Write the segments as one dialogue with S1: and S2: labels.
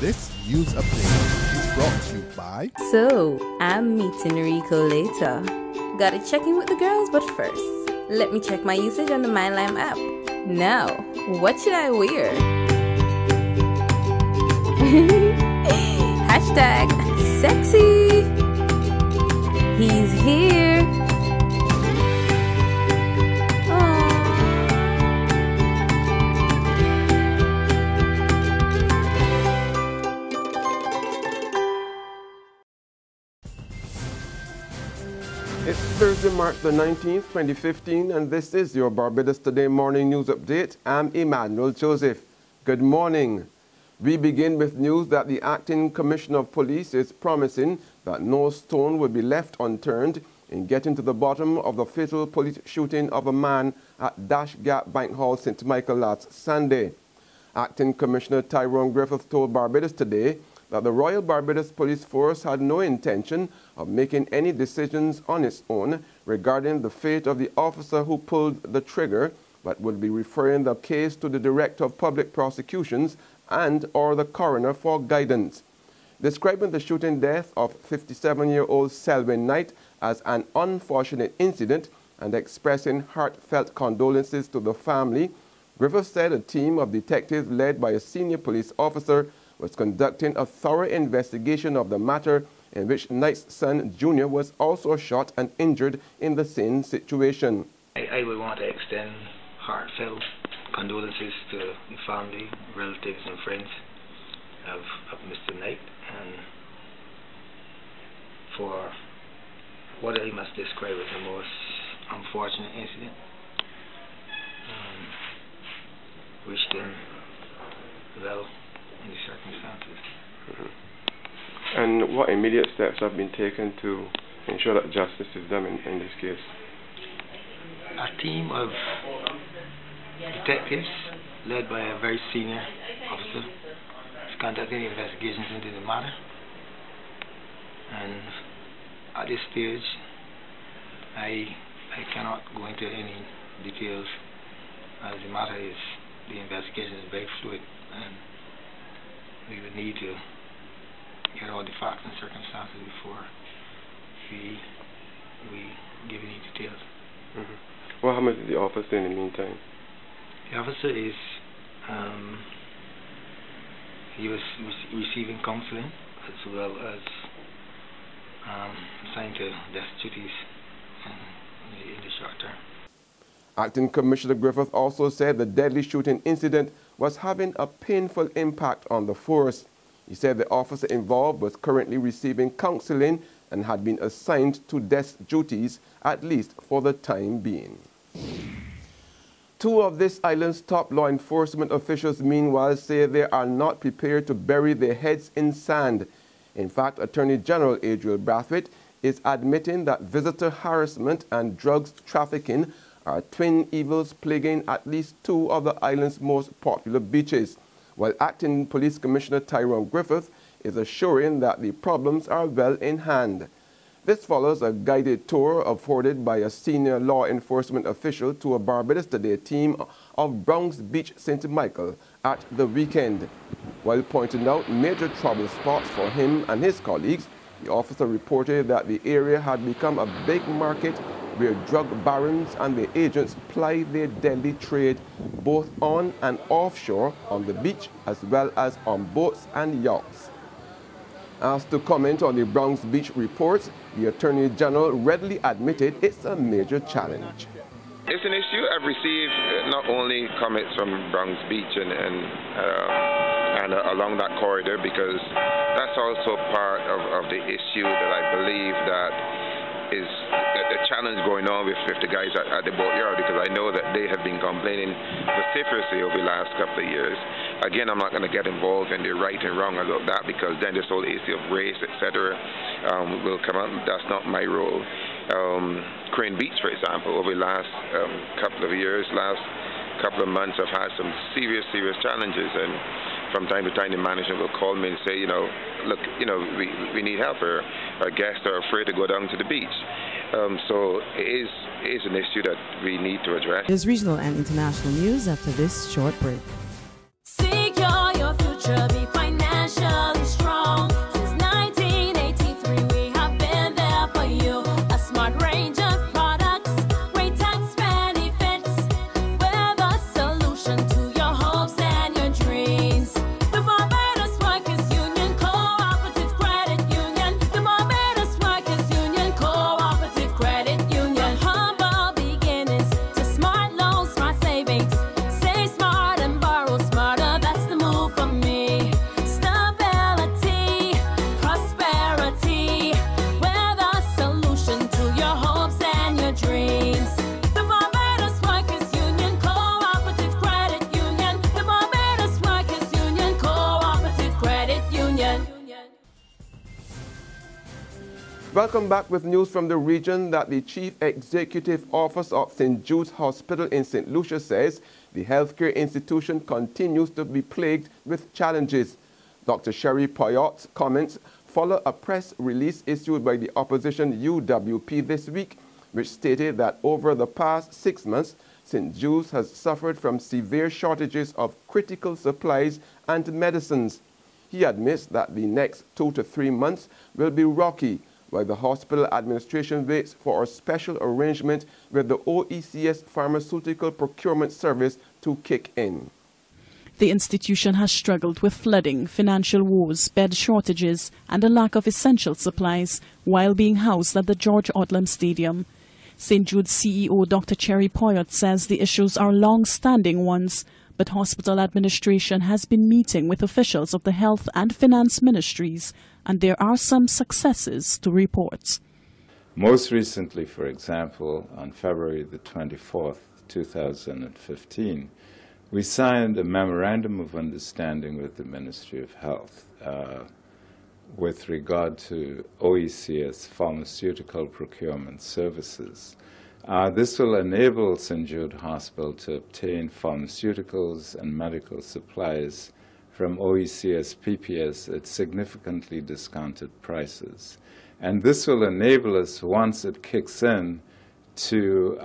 S1: This news update is brought to you by...
S2: So, I'm meeting Rico later. Gotta check in with the girls, but first, let me check my usage on the MindLime app. Now, what should I wear? Hashtag sexy. He's here.
S3: It's Thursday, March the 19th, 2015, and this is your Barbados Today morning news update. I'm Emmanuel Joseph. Good morning. We begin with news that the Acting Commissioner of Police is promising that no stone will be left unturned in getting to the bottom of the fatal police shooting of a man at Dash Gap Bank Hall, St. Michael last Sunday. Acting Commissioner Tyrone Griffith told Barbados Today that the Royal Barbados Police Force had no intention of making any decisions on its own regarding the fate of the officer who pulled the trigger, but would be referring the case to the Director of Public Prosecutions and/or the coroner for guidance. Describing the shooting death of 57-year-old Selwyn Knight as an unfortunate incident and expressing heartfelt condolences to the family, Griffith said a team of detectives led by a senior police officer was conducting a thorough investigation of the matter in which Knight's son, Junior, was also shot and injured in the same situation.
S4: I would want to extend heartfelt condolences to the family, relatives and friends of Mr. Knight, and for what I must describe as the most unfortunate incident. Wish them well in the circumstances.
S3: And what immediate steps have been taken to ensure that justice is done in this case?
S4: A team of detectives led by a very senior officer is conducting investigations into the matter, and at this stage I cannot go into any details, as the investigation is very fluid, and we would need to get all the facts and circumstances before we give any details.
S3: What happened to the officer in the meantime?
S4: The officer is, he was receiving counseling as well as assigned to desk duties in the short term.
S3: Acting Commissioner Griffith also said the deadly shooting incident was having a painful impact on the force. He said the officer involved was currently receiving counseling and had been assigned to desk duties, at least for the time being. Two of this island's top law enforcement officials, meanwhile, say they are not prepared to bury their heads in sand. In fact, Attorney General Adriel Brathwaite is admitting that visitor harassment and drugs trafficking are twin evils plaguing at least two of the island's most popular beaches, while Acting Police Commissioner Tyrone Griffith is assuring that the problems are well in hand. This follows a guided tour afforded by a senior law enforcement official to a Barbados Today team of Browns Beach, St. Michael at the weekend. While pointing out major trouble spots for him and his colleagues, the officer reported that the area had become a big market where drug barons and their agents ply their deadly trade both on and offshore on the beach as well as on boats and yachts. Asked to comment on the Browns Beach report, the Attorney General readily admitted it's a major challenge.
S5: It's an issue. I've received not only comments from Browns Beach and along that corridor, because that's also part of the issue that I believe that is a challenge going on with the guys at the boatyard, because I know that they have been complaining vociferously over the last couple of years. Again, I'm not going to get involved in the right and wrong about that, because then this whole issue of race, etc., will come out. That's not my role. Crane Beach, for example, over the last couple of years, last couple of months, I've had some serious challenges, and from time to time the management will call me and say, look, we need help. Our guests are afraid to go down to the beach. So it is an issue that we need to address.
S6: There's regional and international news after this short break.
S7: Secure your future, be financial.
S3: Welcome back with news from the region that the Chief Executive Officer of St. Jude's Hospital in St. Lucia says the healthcare institution continues to be plagued with challenges. Dr. Sherry Poyot's comments follow a press release issued by the opposition UWP this week, which stated that over the past 6 months, St. Jude's has suffered from severe shortages of critical supplies and medicines. He admits that the next 2 to 3 months will be rocky, while the hospital administration waits for a special arrangement with the OECS Pharmaceutical Procurement Service to kick in.
S6: The institution has struggled with flooding, financial woes, bed shortages, and a lack of essential supplies while being housed at the George Odlum Stadium. St. Jude's CEO Dr. Cherry Poyot says the issues are long-standing ones, but hospital administration has been meeting with officials of the health and finance ministries, and there are some successes to report.
S7: Most recently, for example, on February the 24th, 2015, we signed a memorandum of understanding with the Ministry of Health with regard to OECS Pharmaceutical Procurement Services. This will enable St. Jude Hospital to obtain pharmaceuticals and medical supplies from OECS PPS at significantly discounted prices. And this will enable us, once it kicks in, to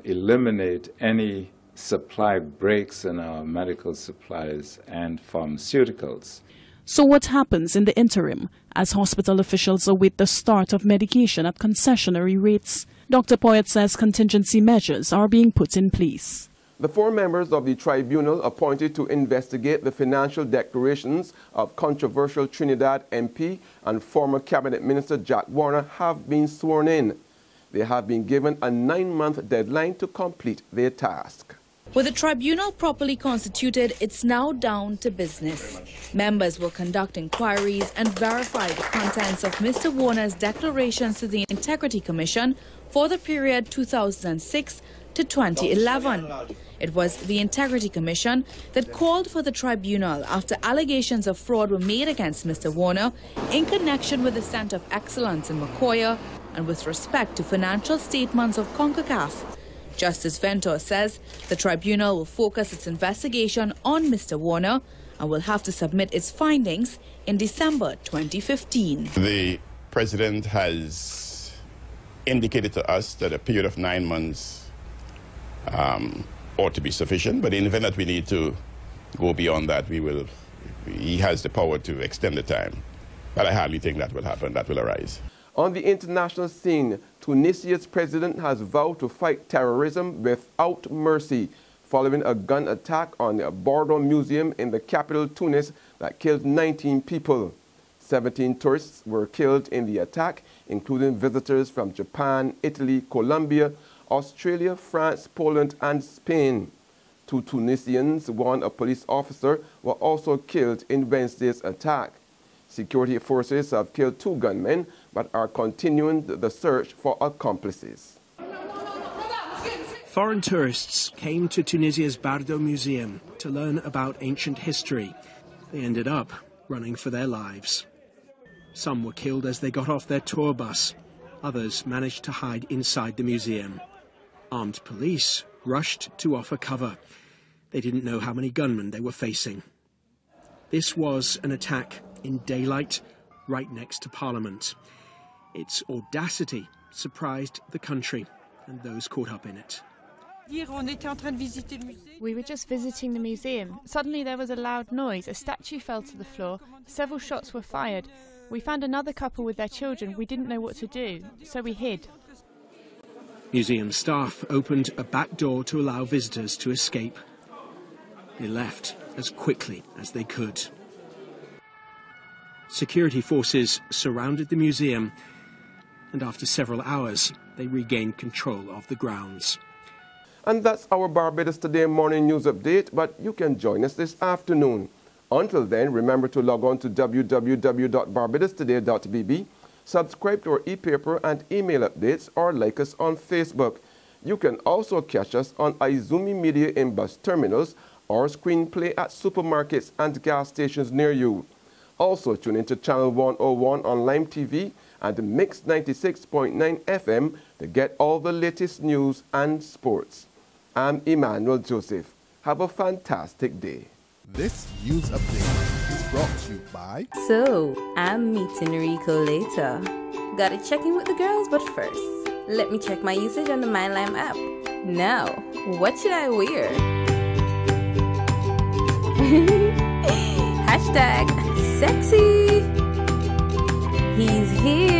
S7: eliminate any supply breaks in our medical supplies and pharmaceuticals.
S6: So what happens in the interim as hospital officials await the start of medication at concessionary rates? Dr. Poyot says contingency measures are being put in place.
S3: The 4 members of the tribunal appointed to investigate the financial declarations of controversial Trinidad MP and former Cabinet Minister Jack Warner have been sworn in. They have been given a 9-month deadline to complete their task.
S8: With the tribunal properly constituted, it's now down to business. Members will conduct inquiries and verify the contents of Mr. Warner's declarations to the Integrity Commission for the period 2006 to 2011. It was the Integrity Commission that called for the tribunal after allegations of fraud were made against Mr. Warner in connection with the Centre of Excellence in Macoya and with respect to financial statements of CONCACAF. Justice Ventor says the tribunal will focus its investigation on Mr. Warner and will have to submit its findings in December 2015.
S9: The President has indicated to us that a period of 9 months ought to be sufficient, but in the event that we need to go beyond that, he has the power to extend the time. But I hardly think that will happen, that will arise.
S3: On the international scene, Tunisia's president has vowed to fight terrorism without mercy following a gun attack on the Barbados Museum in the capital Tunis that killed 19 people. 17 tourists were killed in the attack, including visitors from Japan, Italy, Colombia, Australia, France, Poland, and Spain. 2 Tunisians, a police officer, were also killed in Wednesday's attack. Security forces have killed 2 gunmen, but are continuing the search for accomplices.
S10: Foreign tourists came to Tunisia's Barbados Museum to learn about ancient history. They ended up running for their lives. Some were killed as they got off their tour bus. Others managed to hide inside the museum. Armed police rushed to offer cover. They didn't know how many gunmen they were facing. This was an attack in daylight, right next to Parliament. Its audacity surprised the country and those caught up in it.
S11: We were just visiting the museum. Suddenly there was a loud noise. A statue fell to the floor. Several shots were fired. We found another couple with their children. We didn't know what to do, so we hid.
S10: Museum staff opened a back door to allow visitors to escape. They left as quickly as they could. Security forces surrounded the museum, and after several hours, they regained control of the grounds.
S3: And that's our Barbados Today morning news update, but you can join us this afternoon. Until then, remember to log on to www.barbadostoday.bb, subscribe to our e-paper and email updates, or like us on Facebook. You can also catch us on Izumi Media in bus terminals or screenplay at supermarkets and gas stations near you. Also tune into Channel 101 on Lime TV and Mix 96.9 FM to get all the latest news and sports. I'm Emmanuel Joseph. Have a fantastic day.
S1: This news update is brought to you by...
S2: So, I'm meeting Rico later. Gotta check in with the girls, but first, let me check my usage on the MyLime app. Now, what should I wear? Hashtag sexy. He's here.